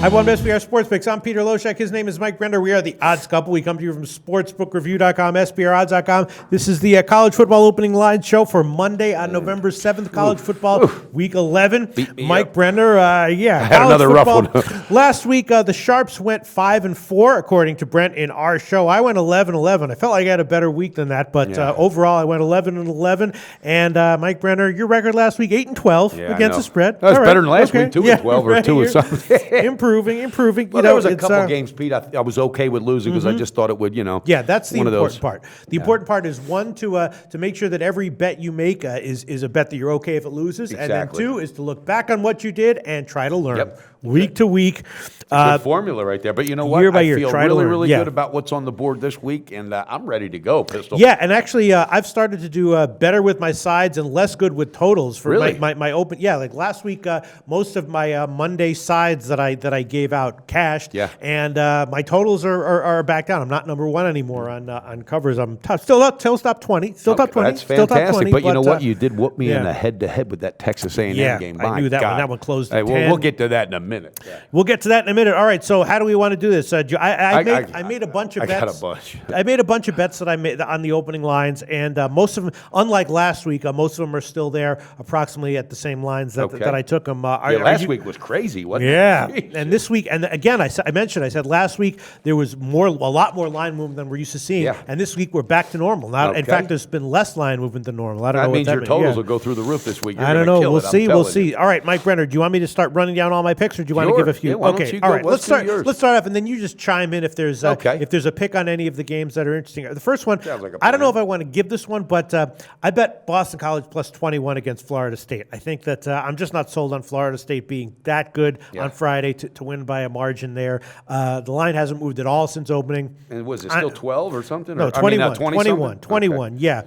Hi, welcome to SBR Sports Picks. I'm Peter Loshak. His name is Mike Brenner. We are the Odds Couple. We come to you from SportsbookReview.com, SBROdds.com. This is the college football opening line show for Monday on November 7th, college football, week 11. Mike Brenner, I had another football. rough one. Last week, the Sharps went 5-4, according to Brent in our show. I went 11-11. I felt like I had a better week than that, but overall, I went 11-11. And Mike Brenner, your record last week, 8-12 against the spread. That was better than last week, 2-12 or 2-something. Improving. Well, there was a couple games, Pete, I was okay with losing because I just thought it would, Yeah, that's the important part. The important part is, one, to make sure that every bet you make is a bet that you're okay if it loses. Exactly. And then two is to look back on what you did and try to learn. Week to week. Good formula right there. But you know what? Year by year, I feel really good about what's on the board this week, and I'm ready to go, Pistol. Yeah, and actually, I've started to do better with my sides and less good with totals for my open. Yeah, like last week, most of my Monday sides that I gave out cashed. Yeah. And my totals are back down. I'm not number one anymore on covers. I'm still top 20. Still top 20. That's fantastic. Still top 20, but you know what? You did whoop me in the head-to-head with that Texas A&M game. I knew that one. That one closed at 10. We'll get to that in a minute. Yeah. We'll get to that in a minute. All right, so how do we want to do this? I made a bunch of bets. I got a bunch. I made a bunch of bets that I made on the opening lines, and most of them, unlike last week, most of them are still there, approcimately at the same lines that I took them. Last week was crazy, wasn't it? Yeah, and this week, and again, I said last week there was a lot more line movement than we're used to seeing, and this week we're back to normal. Now, in fact, there's been less line movement than normal. I don't know what that means. Your totals will go through the roof this week. I don't know. We'll see. We'll see. All right, Mike Brenner, do you want me to start running down all my picks, or do you want to give a few? Okay. All right. Let's start off, and then you just chime in if there's a pick on any of the games that are interesting. The first one, I don't know if I want to give this one, but I bet Boston College plus 21 against Florida State. I think that I'm just not sold on Florida State being that good on Friday to win by a margin there. The line hasn't moved at all since opening. And was it still 12 or something? No, 21. Yeah.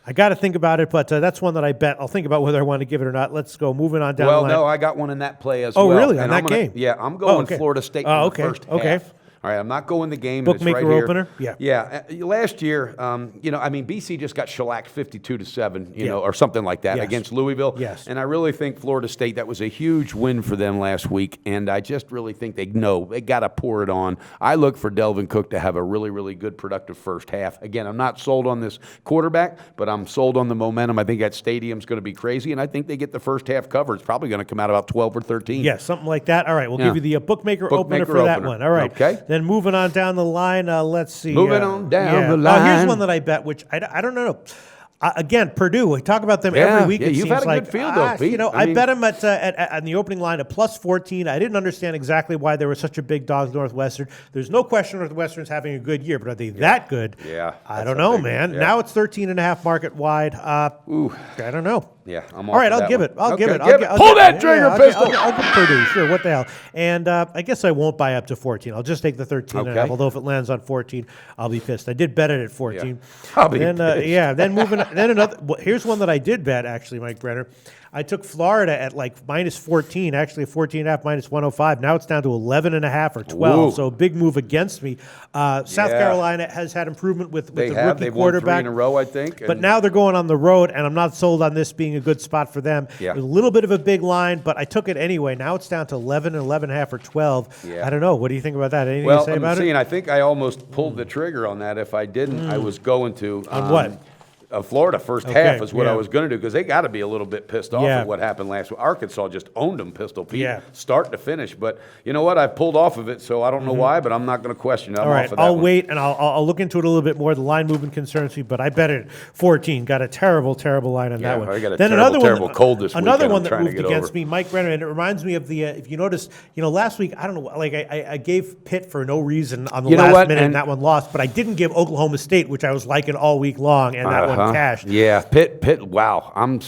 I got to think about it, but that's one that I bet. I'll think about whether I want to give it or not. Let's go. Moving on down the line. Well, no, I got one in that play as well. Oh, really? On that game? Yeah, I'm going Florida State in the first half. All right, I'm not going the game. Bookmaker right opener? Here. Yeah. Last year, BC just got shellacked 52-7, or something like that against Louisville. Yes. And I really think Florida State, that was a huge win for them last week, and I just really think they got to pour it on. I look for Delvin Cook to have a really, really good, productive first half. Again, I'm not sold on this quarterback, but I'm sold on the momentum. I think that stadium's going to be crazy, and I think they get the first half cover. It's probably going to come out about 12 or 13. Yeah, something like that. All right, we'll give you the bookmaker opener for that one. All right. Okay. Then moving on down the line, let's see. Moving on down the line. Here's one that I bet, which I don't know. Again, Purdue. We talk about them every week. It you've seems had a good field, though, Pete. I bet them at the opening line at plus 14. I didn't understand exactly why they were such a big dog. Northwestern. There's no question Northwestern's having a good year, but are they that good? Yeah, I don't know, man. Now it's 13.5 market wide. I don't know. Yeah, I'm all right. I'll give it. I'll give it. Pull that trigger, Pistol. I'll give Purdue. Sure. What the hell? And I guess I won't buy up to 14. I'll just take the 13.5. Although if it lands on 14, I'll be pissed. I did bet it at 14. I'll be pissed. Then moving. Then another. Here's one that I did bet, actually, Mike Brenner. I took Florida at like minus 14, actually 14.5, minus 105. Now it's down to 11.5 or 12. Whoa. So a big move against me. South Carolina has had improvement with the rookie They've quarterback. Won 3 in a row, I think. But now they're going on the road, and I'm not sold on this being a good spot for them. Yeah. It was a little bit of a big line, but I took it anyway. Now it's down to 11, 11.5, or 12. Yeah. I don't know. What do you think about that? Anything to say about it? I think I almost pulled the trigger on that. If I didn't, I was going to. On what? Florida first half is what I was going to do because they got to be a little bit pissed off at what happened last week. Arkansas just owned them, Pistol Pete, start to finish. But you know what? I pulled off of it, so I don't know why, but I'm not going to question it. I'm off of that I'll one. wait, and I'll look into it a little bit more. The line movement concerns me, but I bet it 14. Got a terrible, terrible line on that one. I got a then terrible cold this weekend. Another one that moved against me, Mike Brenner, and it reminds me of the, if you notice, last week, I don't know, like I gave Pitt for no reason on the last minute, and that one lost, but I didn't give Oklahoma State, which I was liking all week long, and that one cashed. Yeah. Pitt. Wow, I'm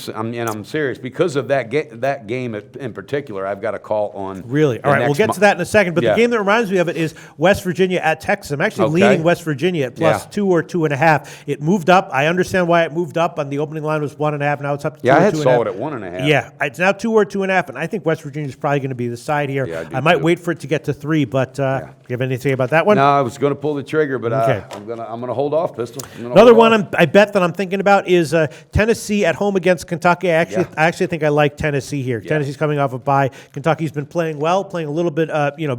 serious because of that game in particular. I've got a call on. Really? All right, we'll get to that in a second. But the game that reminds me of it is West Virginia at Texas. I'm actually leaning West Virginia at plus 2 or 2.5. It moved up. I understand why it moved up. On the oopening line was 1.5. Now it's up to 2 or 2.5. I had saw it at 1.5. Yeah, it's now 2 or 2.5, and I think West Virginia is probably going to be the side here. Yeah, I might wait for it to get to 3, but do you have anything about that one? No, I was going to pull the trigger, but I'm going to hold off, Pistol. Another one I bet that I'm thinking thinking about is Tennessee at home against Kentucky. I actually think I like Tennessee here. Yeah. Tennessee's coming off a bye. Kentucky's been playing well, playing a little bit,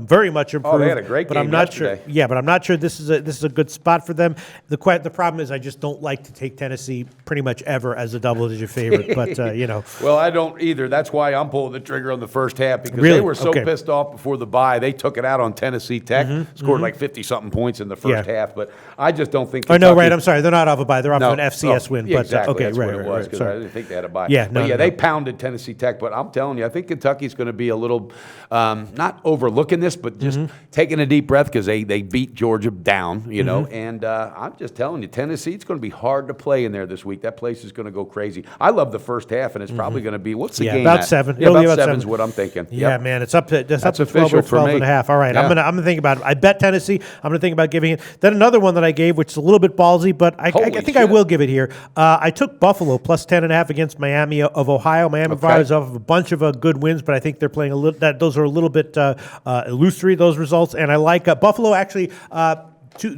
very much improved. Oh, they had a great game yesterday. But I'm not sure this is a good spot for them. The problem is I just don't like to take Tennessee pretty much ever as a double-digit favorite. But Well, I don't either. That's why I'm pulling the trigger on the first half because they were so pissed off before the bye. They took it out on Tennessee Tech, scored like 50-something points in the first half. But I just don't think. Oh no, right? I'm sorry. They're not off a bye. They're off an FCS win. Yeah, but exactly. That's what it was because I didn't think they had a bye. Yeah, they pounded Tennessee Tech. But I'm telling you, I think Kentucky's going to be a little not overlooking this, but just taking a deep breath because they beat Georgia down. And I'm just telling you, Tennessee, it's going to be hard to play in there this week. That place is going to go crazy. I love the first half, and it's probably going to be what's the game? About at? 7. Yeah, about 7 is what I'm thinking. Yeah, man, it's up to 12 official or 12 and a half. All right, I'm gonna think about it. I bet Tennessee. I'm gonna think about giving it. Then another one that I gave, which is a little bit ballsy, but I think I will give it here. I took Buffalo plus 10.5 against Miami of Ohio. Miami fires off a bunch of good wins, but I think they're playing a little. Those are a little bit illusory, those results, and I like Buffalo actually.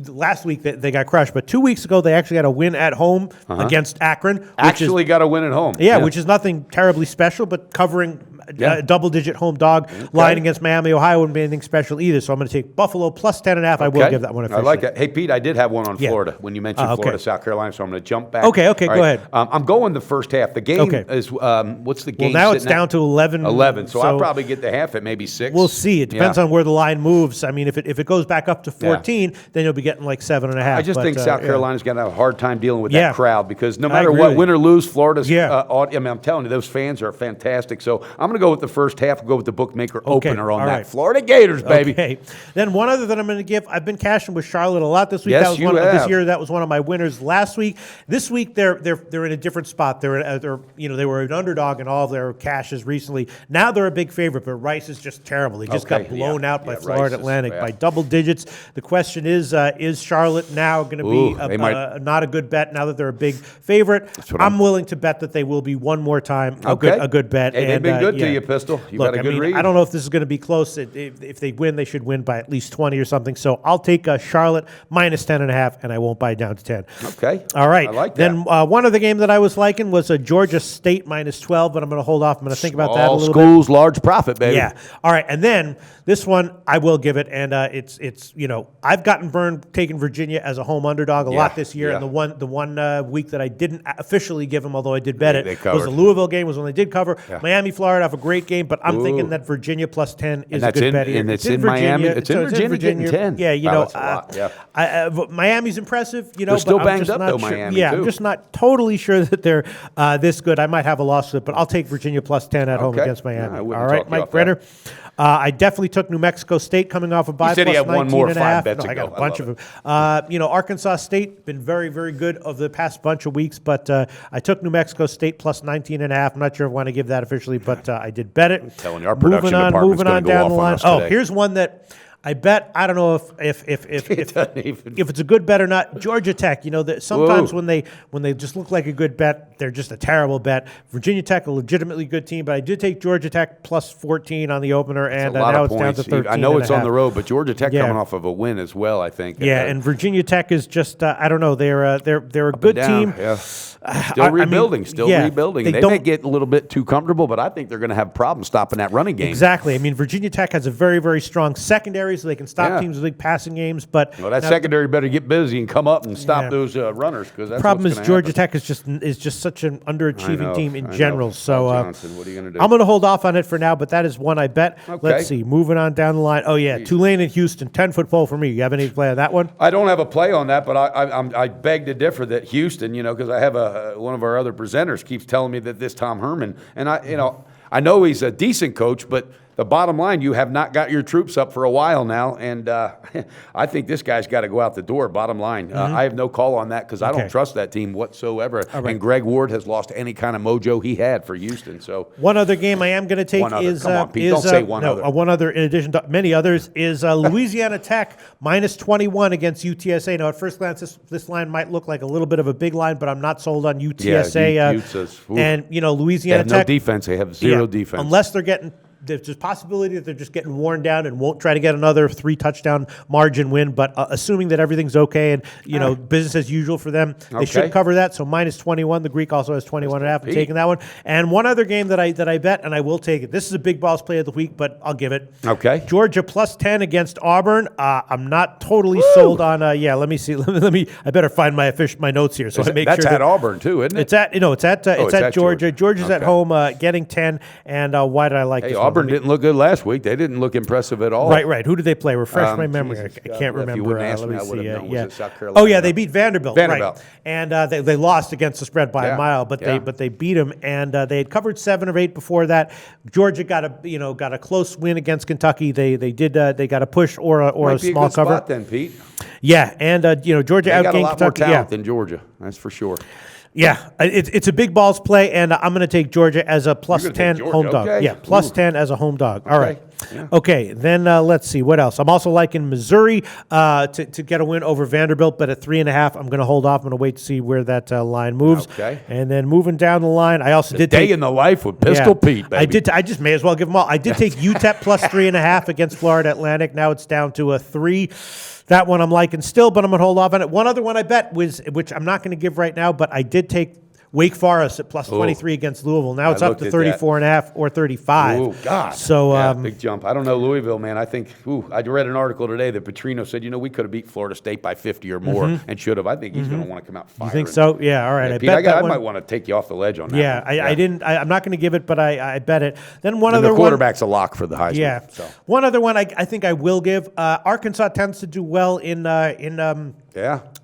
Last week they got crushed, but 2 weeks ago they actually had a win at home against Akron. Got a win at home. Yeah, which is nothing terribly special, but covering a double-digit home dog line against Miami, Ohio wouldn't be anything special either. So I'm going to take Buffalo plus 10.5. I will give that one officially. I like that. Hey, Pete, I did have one on Florida when you mentioned Florida, South Carolina, so I'm going to jump back. Okay, go ahead. I'm going the first half. The game is, what's the game? Well, now it's down to 11. 11, so I'll probably get the half at maybe 6. We'll see. It depends on where the line moves. I mean, if it goes back up to 14, then you'll be getting like 7.5. I just think South Carolina's going to have a hard time dealing with that crowd because no matter what, win or lose, Florida's I'm telling you, those fans are fantastic. So I'm going to go with the first half. Go with the bookmaker opener on that. Right. Florida Gators, baby. Okay. Then one other that I'm going to give. I've been cashing with Charlotte a lot this week. Yes, This year, that was one of my winners last week. This week, they're in a different spot. They were an underdog in all of their cashes recently. Now they're a big favorite, but Rice is just terrible. They just got blown out by Florida Atlantic by double digits. The question is Charlotte now going to be not a good bet now that they're a big favorite? I'm willing to bet that they will be one more time a good bet. Hey, they've been good to you, Pistol. You've got a good read. I don't know if this is going to be close. If they win, they should win by at least 20 or something. So I'll take Charlotte minus 10.5, and I won't buy down to 10. Okay. All right. I like that. Then one other game that I was liking was Georgia State minus 12, but I'm going to hold off. I'm going to think about that a little bit. All schools, large profit, baby. Yeah. All right. And then this one, I will give it, and it's I've gotten burned taking Virginia as a home underdog a lot this year, and the one week that I didn't officially give them, although I did bet it, was the Louisville game was when they did cover. Yeah. Miami, Florida have a great game, but I'm thinking that Virginia plus 10 is a good bet here. And it's in Miami. It's in Virginia getting 10. Yeah, Miami's impressive, They're still banged up, though, Miami, I'm just not totally sure that they're this good. I might have a loss to it, but I'll take Virginia plus 10 at home against Miami. All right, Mike Brenner. I definitely took New Mexico State coming off a bye. You said he had one more 5 bets ago. I got a bunch of them. Arkansas State been very, very good over the past bunch of weeks, but I took New Mexico State plus 19.5. I'm not sure if I want to give that officially, but I did bet it. I'm telling you, our production department's going to go off on us today. Here's one that I bet. I don't know if it's a good bet or not. Georgia Tech. Sometimes when they just look like a good bet, they're just a terrible bet. Virginia Tech, a legitimately good team, but I did take Georgia Tech plus 14 on the opener, and now it's down to 13. I know it's on the road, but Georgia Tech coming off of a win as well, I think. Yeah, and Virginia Tech is just I don't know. They're a good team. Yeah. Still rebuilding. They may get a little bit too comfortable, but I think they're going to have problems stopping that running game. Exactly. I mean, Virginia Tech has a very, very strong secondary, so they can stop teams with big passing games. But that secondary better get busy and come up and stop those runners. Because the problem is Georgia Tech is just such an underachieving team in general. So Johnson, what are you going to do? I'm going to hold off on it for now, but that is one I bet. Okay. Let's see. Moving on down the line. Oh yeah, Tulane and Houston, 10-foot pole for me. You have any play on that one? I don't have a play on that, but I beg to differ that Houston, because I have one of our other presenters keeps telling me that this Tom Herman, and I know he's a decent coach, but the bottom line, you have not got your troops up for a while now, and I think this guy's got to go out the door, bottom line. I have no call on that because I don't trust that team whatsoever, and Greg Ward has lost any kind of mojo he had for Houston. So one other game I am going to take is come on, Pete, don't say one other. One other in addition to many others is Louisiana Tech minus 21 against UTSA. Now, at first glance, this line might look like a little bit of a big line, but I'm not sold on UTSA. Yeah, and Louisiana Tech, no defense. They have zero defense unless they're getting there's a possibility that they're just getting worn down and won't try to get another 3-touchdown margin win. But assuming that everything's okay and business as usual for them, they should cover that. So minus 21. The Greek also has 21.5. I'm taking that one. And one other game that I bet, and I will take it. This is a big balls play of the week, but I'll give it. Okay. Georgia plus 10 against Auburn. I'm not totally sold on. Let me see. Let me. I better find my notes here so I make sure that's at Auburn too, isn't it? It's at Georgia. Georgia's at home, getting 10. And why did I like this Auburn one? didn't look good last week. They didn't look impressive at all. Right. Who did they play? Refresh my memory. I can't remember. If you wouldn't ask let me, me I would see. have known. Yeah. Was it South Carolina? Oh yeah, they beat Vanderbilt. Right. And they lost against the spread by a mile, but they beat them. And they had covered 7 of 8 before that. Georgia got a close win against Kentucky. They got a push or a small cover. Spot then, Pete. Yeah, and Georgia outgained Kentucky. They got a lot more talent than Georgia. That's for sure. Yeah, it's a big balls play, and I'm going to take Georgia as a plus 10 home dog. Okay. Yeah, plus 10 as a home dog. All right. Yeah. Okay, then let's see. What else? I'm also liking Missouri to get a win over Vanderbilt, but at 3.5, I'm going to hold off. I'm going to wait to see where that line moves. Okay. And then moving down the line, I also did take... Day in the life with Pistol Pete, baby. I just may as well give them all. I did take UTEP plus 3.5 against Florida Atlantic. Now it's down to a 3. That one I'm liking still, but I'm going to hold off on it. One other one I bet was, which I'm not going to give right now, but I did take Wake Forest at plus 23 against Louisville. Now it's up to 34.5 or 35. Oh, God. So, big jump. I don't know Louisville, man. I think, I read an article today that Petrino said, we could have beat Florida State by 50 or more and should have. I think he's going to want to come out firing. You think so? Yeah, all right. Yeah, Pete, I might want to take you off the ledge on that. Yeah, I'm not going to give it, but I bet it. Then the quarterback's a lock for the Heisman. Yeah. So. One other one I think I will give. Arkansas tends to do well in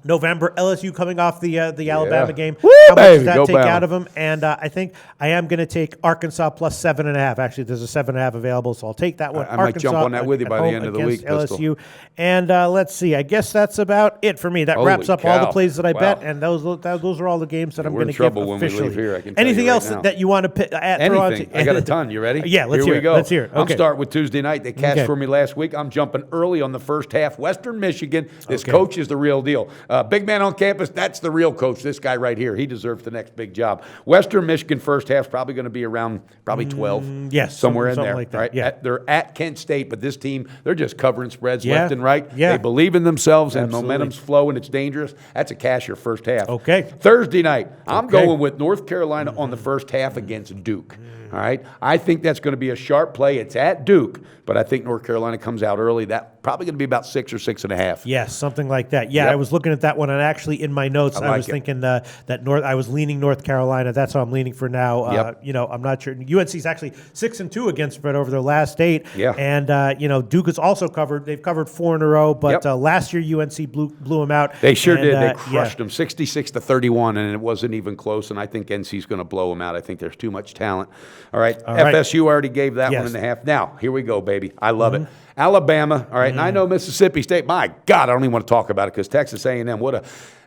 November. LSU coming off the Alabama game. Woo, how much does that Go take Bama. out of them? And I think I am going to take Arkansas plus 7.5. Actually, there's a 7.5 available, so I'll take that one. I might jump on that with you by the end of the week, LSU. And let's see. I guess that's about it for me. That wraps up all the plays that I bet, and those are all the games that I'm going to give officially. When we leave here, I can tell Anything you right else now. that you want to add? Anything. I got a ton. You ready? Yeah, let's hear it. Go. Let's hear it. Okay. I'm starting with Tuesday night. They cashed for me last week. I'm jumping early on the first half. Western Michigan. This coach is the real deal. Big man on campus. That's the real coach. This guy right here. He deserves the next big job. Western Michigan first half is probably going to be around 12. Yes, somewhere in there. like that. Right? Yeah. They're at Kent State, but this team, they're just covering spreads left and right. Yeah. They believe in themselves and momentum's flowing. It's dangerous. That's a casher first half. Okay. Thursday night, I'm going with North Carolina on the first half against Duke. All right. I think that's going to be a sharp play. It's at Duke, but I think North Carolina comes out early. That probably going to be about 6 or 6.5. Yes, something like that. Yeah, I was looking at that one, and actually in my notes, I was thinking that I was leaning North Carolina. That's how I'm leaning for now. I'm not sure. UNC's actually 6-2 against spread over their last 8. Yeah. And Duke has also covered. They've covered 4 in a row, but last year UNC blew them out. They sure did. They crushed them 66-31, and it wasn't even close. And I think NC's going to blow them out. I think there's too much talent. All right. FSU already gave that 1.5. Now here we go, baby. I love it. Alabama. All right. And I know Mississippi State. My God, I don't even want to talk about it because Texas A&M.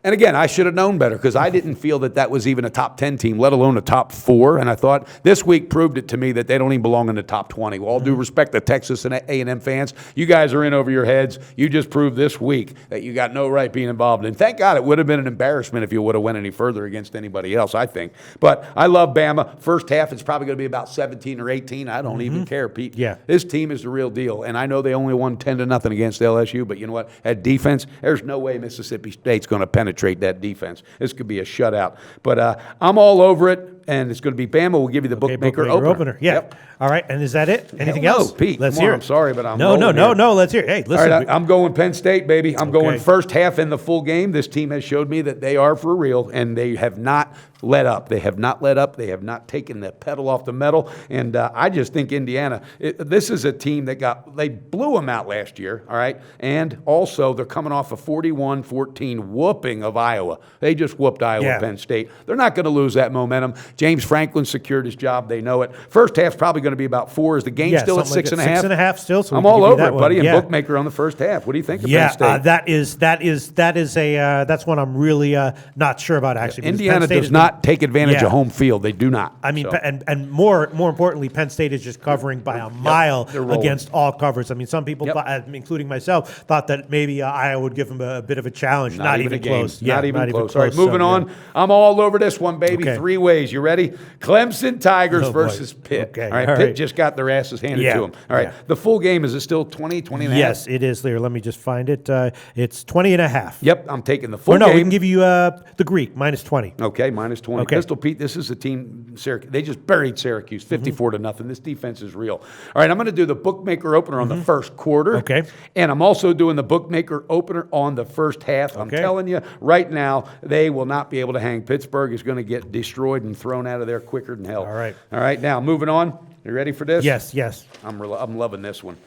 And again, I should have known better because I didn't feel that was even a top 10 team, let alone a top 4. And I thought this week proved it to me that they don't even belong in the top 20. With all due respect to Texas and A&M fans, you guys are in over your heads. You just proved this week that you got no right being involved. And thank God it would have been an embarrassment if you would have went any further against anybody else, I think. But I love Bama. First half, it's probably going to be about 17 or 18. I don't even care, Pete. Yeah. This team is the real deal. And I know they only won 10-0 against LSU, but you know what? At defense, there's no way Mississippi State's going to penetrate that defense. This could be a shutout. But I'm all over it, and it's going to be Bama. We'll give you the bookmaker opener. Yeah. Yep. All right. And is that it? Anything else? Pete. Let's hear it. I'm sorry, but I'm No. Let's hear it. Hey, listen. All right, I'm going Penn State, baby. I'm going first half in the full game. This team has showed me that they are for real, and they have not let up. They have not let up. They have not taken the pedal off the metal. And I just think Indiana, this is a team that they blew them out last year, all right? And also, they're coming off a 41-14 whooping of Iowa. They just whooped Iowa, Penn State. They're not going to lose that momentum. James Franklin secured his job. They know it. First half's probably going to be about 4. Is the game still at 6.5? 6.5 still. So I'm all over it, buddy. And bookmaker on the first half. What do you think of Penn State? That's one I'm really not sure about, actually. Indiana does not not take advantage of home field. They do not. I mean, and more importantly, Penn State is just covering by a mile against all covers. I mean, some people, including myself, thought that maybe Iowa would give them a bit of a challenge. Not even close. Not even close. All right, moving on. I'm all over this one, baby. Okay. 3 ways. You ready? Clemson Tigers versus Pitt. Okay. All right, Pitt just got their asses handed to them. All right, the full game, is it still 20 and a half? Yes, it is, Lear. Let me just find it. It's 20 and a half. Yep, I'm taking the full no, game. we can give you the Greek, minus 20. Okay, minus 20. Okay. Pistol Pete, this is a team, Syracuse. They just buried Syracuse 54 to nothing. This defense is real. All right, I'm going to do the bookmaker opener on the first quarter. Okay. And I'm also doing the bookmaker opener on the first half. I'm telling you, right now, they will not be able to hang. Pittsburgh is going to get destroyed and thrown out of there quicker than hell. All right. All right, now moving on. You ready for this? Yes. I'm loving this one.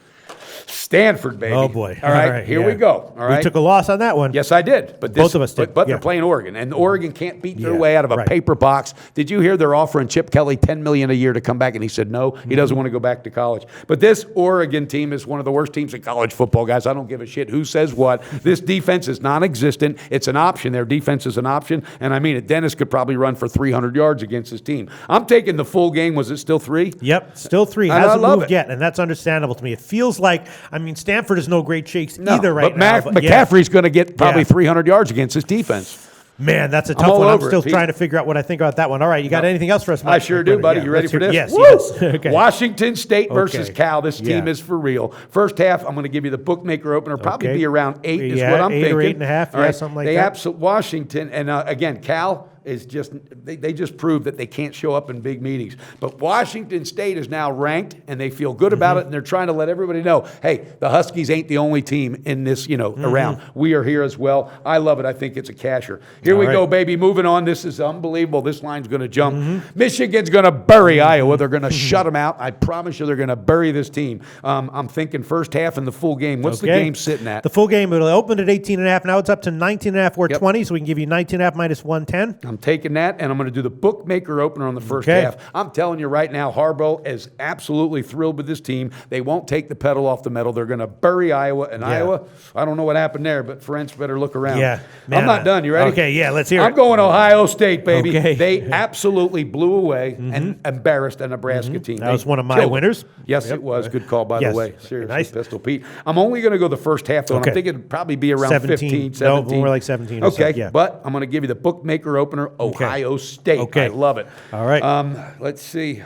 Stanford, baby. Oh, boy. All right, here we go. All right. We took a loss on that one. Yes, I did. But both of us did. But they're playing Oregon, and Oregon can't beat their way out of a right. paper box. Did you hear they're offering Chip Kelly $10 million a year to come back? And he said no, he doesn't want to go back to college. But this Oregon team is one of the worst teams in college football, guys. I don't give a shit who says what. This defense is non-existent. It's an option. Their defense is an option, and I mean it. Dennis could probably run for 300 yards against his team. I'm taking the full game. Was it still 3? Yep, still 3. Hasn't moved yet, and that's understandable to me. It feels like, I mean, Stanford is no great shakes either right now. But McCaffrey's going to get probably 300 yards against his defense. Man, that's a tough one. I'm still trying to figure out what I think about that one. All right, you got anything else for us, Mike? I sure do, buddy. You ready for this? Yes. Okay. Washington State versus Cal. This team is for real. First half, I'm going to give you the bookmaker opener. Probably be around 8 is what I'm thinking. 8 or 8.5, something like that. Washington, and again, Cal is just, they just proved that they can't show up in big meetings. But Washington State is now ranked, and they feel good about it, and they're trying to let everybody know, hey, the Huskies ain't the only team in this, around. We are here as well. I love it. I think it's a casher. Here we go, baby. Moving on. This is unbelievable. This line's going to jump. Michigan's going to bury Iowa. They're going to shut them out. I promise you they're going to bury this team. I'm thinking first half and the full game. What's the game sitting at? The full game, it opened at 18.5. Now it's up to 19.5 or 20, so we can give you 19.5 minus 110. I'm taking that, and I'm going to do the bookmaker opener on the first half. I'm telling you right now, Harbaugh is absolutely thrilled with this team. They won't take the pedal off the metal. They're going to bury Iowa. And Iowa, I don't know what happened there, but Ferentz better look around. Yeah, man, I'm not done. You ready? Okay, let's hear it. I'm going Ohio State, baby. Okay. They absolutely blew away and embarrassed a Nebraska team. That was one of my winners. Yes, it was. Good call, by the way. Seriously, nice. Pistol Pete. I'm only going to go the first half, though, and I'm thinking it'd probably be around 15, 17. No, more like 17. Okay, but I'm going to give you the bookmaker opener, Ohio State. Okay. I love it. All right. Let's see.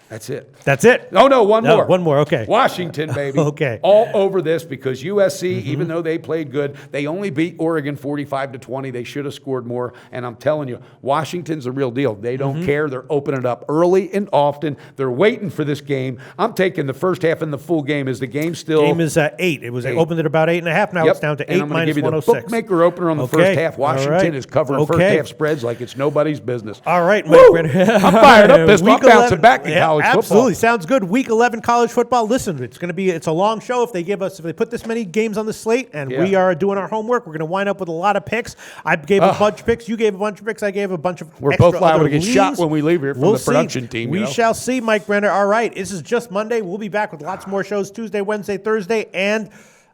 That's it. That's it? Oh, no, one more. One more, okay. Washington, baby. Okay. All over this because USC, even though they played good, they only beat Oregon 45-20. They should have scored more. And I'm telling you, Washington's the real deal. They don't care. They're opening it up early and often. They're waiting for this game. I'm taking the first half and the full game. Is the game still? Game is 8. It was opened at about 8.5. Now it's down to 8 and I'm minus give you 106. The bookmaker opener on the first half. Washington is covering first half spreads like it's nobody's business. All right, Mike Brenner. I'm fired up. I'm bouncing back in college football. Absolutely. Sounds good. Week 11 college football. Listen, it's a long show if they put this many games on the slate, and we are doing our homework. We're going to wind up with a lot of picks. I gave a bunch of picks. You gave a bunch of picks. I gave a bunch of We're both liable to get shot when we leave here from the production team. We shall see, Mike Brenner. All right. This is just Monday. We'll be back with lots more shows Tuesday, Wednesday, Thursday, and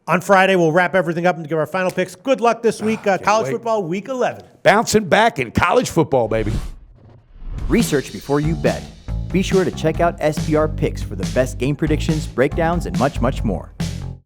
on Friday, we'll wrap everything up and give our final picks. Good luck this week. College football, week 11. Bouncing back in college football, baby. Research before you bet. Be sure to check out SBR Picks for the best game predictions, breakdowns, and much, much more.